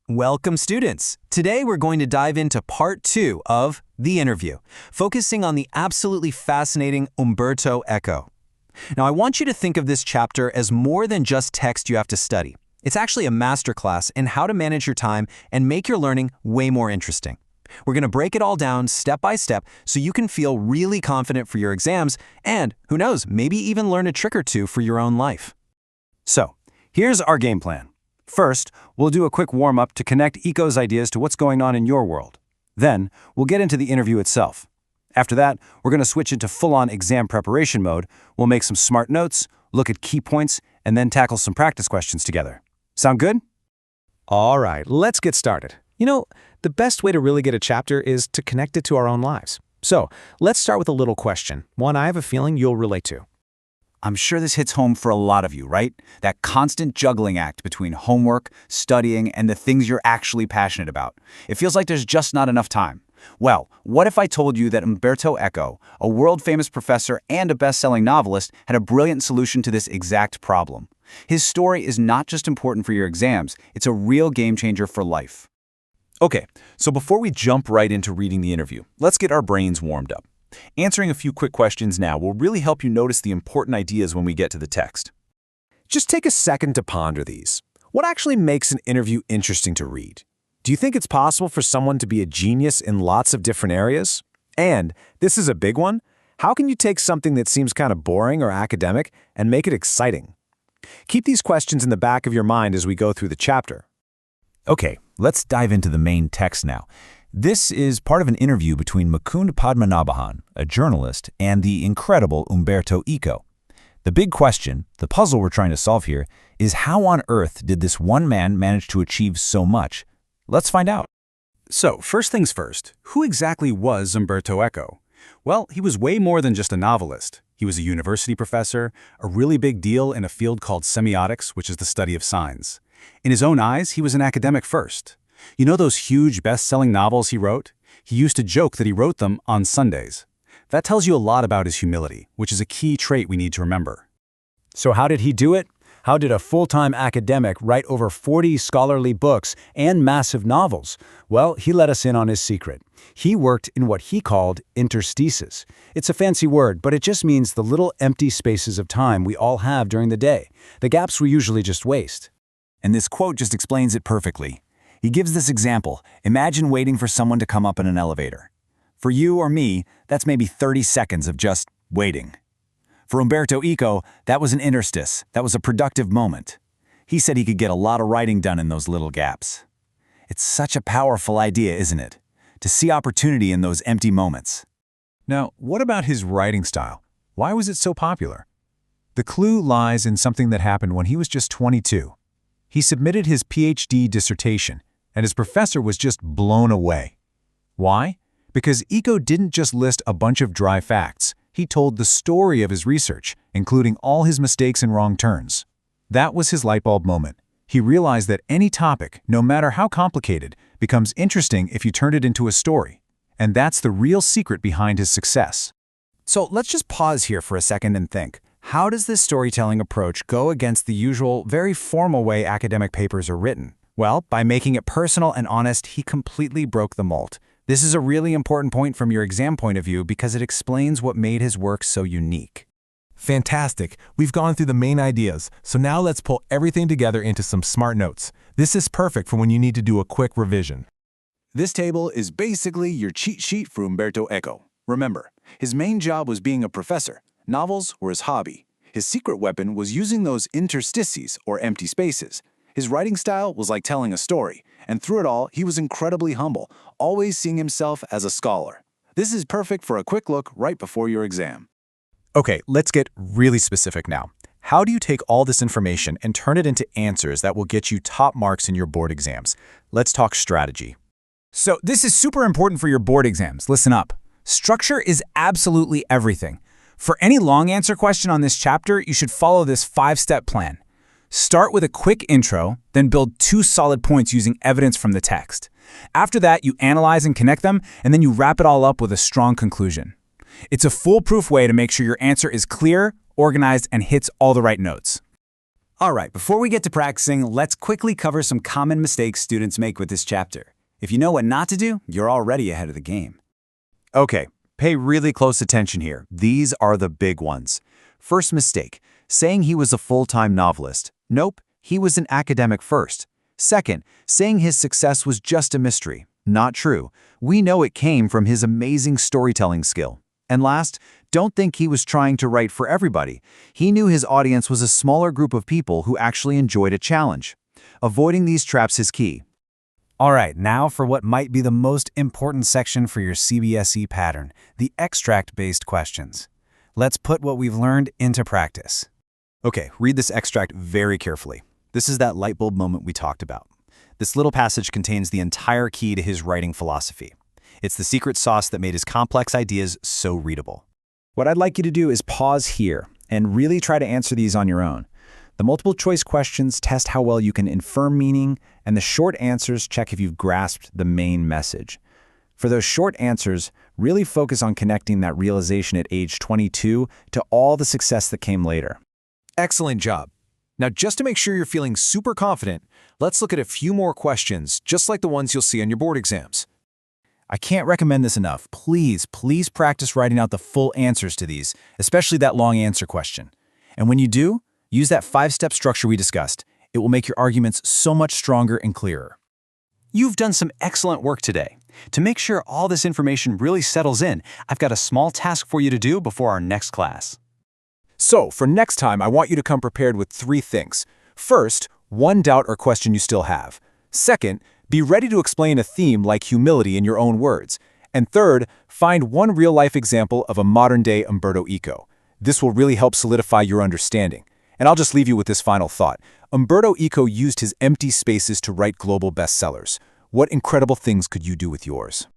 Welcome, students. Today we're going to dive into part 2 of The Interview, focusing on the absolutely fascinating Umberto Eco. Now, I want you to think of this chapter as more than just text you have to study. It's actually a masterclass in how to manage your time and make your learning way more interesting. We're going to break it all down step by step so you can feel really confident for your exams and, who knows, maybe even learn a trick or two for your own life. So, here's our game plan. First, we'll do a quick warm-up to connect Eco's ideas to what's going on in your world. Then, we'll get into the interview itself. After that, we're going to switch into full-on exam preparation mode. We'll make some smart notes, look at key points, and then tackle some practice questions together. Sound good? All right, let's get started. The best way to really get a chapter is to connect it to our own lives. So, let's start with a little question, one I have a feeling you'll relate to. I'm sure this hits home for a lot of you, right? That constant juggling act between homework, studying, and the things you're actually passionate about. It feels like there's just not enough time. Well, what if I told you that Umberto Eco, a world-famous professor and a best-selling novelist, had a brilliant solution to this exact problem? His story is not just important for your exams, it's a real game-changer for life. Okay, so before we jump right into reading the interview, let's get our brains warmed up. Answering a few quick questions now will really help you notice the important ideas when we get to the text. Just take a second to ponder these. What actually makes an interview interesting to read? Do you think it's possible for someone to be a genius in lots of different areas? And, this is a big one, how can you take something that seems kind of boring or academic and make it exciting? Keep these questions in the back of your mind as we go through the chapter. Okay, let's dive into the main text now. This is part of an interview between Mukund Padmanabhan, a journalist, and the incredible Umberto Eco. The big question, the puzzle we're trying to solve here, is how on earth did this one man manage to achieve so much? Let's find out. So, first things first, who exactly was Umberto Eco? Well, he was way more than just a novelist. He was a university professor, a really big deal in a field called semiotics, which is the study of signs. In his own eyes, he was an academic first. You know those huge best-selling novels he wrote? He used to joke that he wrote them on Sundays. That tells you a lot about his humility, which is a key trait we need to remember. So how did he do it? How did a full-time academic write over 40 scholarly books and massive novels? Well, he let us in on his secret. He worked in what he called interstices. It's a fancy word, but it just means the little empty spaces of time we all have during the day, the gaps we usually just waste. And this quote just explains it perfectly. He gives this example. Imagine waiting for someone to come up in an elevator. For you or me, that's maybe 30 seconds of just waiting. For Umberto Eco, that was an interstice. That was a productive moment. He said he could get a lot of writing done in those little gaps. It's such a powerful idea, isn't it? To see opportunity in those empty moments. Now, what about his writing style? Why was it so popular? The clue lies in something that happened when he was just 22. He submitted his PhD dissertation, and his professor was just blown away. Why? Because Eco didn't just list a bunch of dry facts. He told the story of his research, including all his mistakes and wrong turns. That was his lightbulb moment. He realized that any topic, no matter how complicated, becomes interesting if you turn it into a story. And that's the real secret behind his success. So let's just pause here for a second and think. How does this storytelling approach go against the usual, very formal way academic papers are written? Well, by making it personal and honest, he completely broke the mold. This is a really important point from your exam point of view because it explains what made his work so unique. Fantastic. We've gone through the main ideas, so now let's pull everything together into some smart notes. This is perfect for when you need to do a quick revision. This table is basically your cheat sheet for Umberto Eco. Remember, his main job was being a professor. Novels were his hobby. His secret weapon was using those interstices, or empty spaces. His writing style was like telling a story, and through it all, he was incredibly humble, always seeing himself as a scholar. This is perfect for a quick look right before your exam. Okay, let's get really specific now. How do you take all this information and turn it into answers that will get you top marks in your board exams? Let's talk strategy. So this is super important for your board exams. Listen up. Structure is absolutely everything. For any long answer question on this chapter, you should follow this 5-step plan. Start with a quick intro, then build 2 solid points using evidence from the text. After that, you analyze and connect them, and then you wrap it all up with a strong conclusion. It's a foolproof way to make sure your answer is clear, organized, and hits all the right notes. All right, before we get to practicing, let's quickly cover some common mistakes students make with this chapter. If you know what not to do, you're already ahead of the game. Okay, pay really close attention here. These are the big ones. First mistake, saying he was a full-time novelist. Nope, he was an academic first. Second, saying his success was just a mystery. Not true. We know it came from his amazing storytelling skill. And last, don't think he was trying to write for everybody. He knew his audience was a smaller group of people who actually enjoyed a challenge. Avoiding these traps is key. All right, now for what might be the most important section for your CBSE pattern, the extract-based questions. Let's put what we've learned into practice. Okay, read this extract very carefully. This is that light bulb moment we talked about. This little passage contains the entire key to his writing philosophy. It's the secret sauce that made his complex ideas so readable. What I'd like you to do is pause here and really try to answer these on your own. The multiple choice questions test how well you can infer meaning, and the short answers check if you've grasped the main message. For those short answers, really focus on connecting that realization at age 22 to all the success that came later. Excellent job. Now, just to make sure you're feeling super confident, let's look at a few more questions, just like the ones you'll see on your board exams. I can't recommend this enough. Please practice writing out the full answers to these, especially that long answer question. And when you do, use that 5-step structure we discussed. It will make your arguments so much stronger and clearer. You've done some excellent work today. To make sure all this information really settles in, I've got a small task for you to do before our next class. So, for next time, I want you to come prepared with 3 things. First, one doubt or question you still have. Second, be ready to explain a theme like humility in your own words. And third, find one real-life example of a modern-day Umberto Eco. This will really help solidify your understanding. And I'll just leave you with this final thought. Umberto Eco used his empty spaces to write global bestsellers. What incredible things could you do with yours?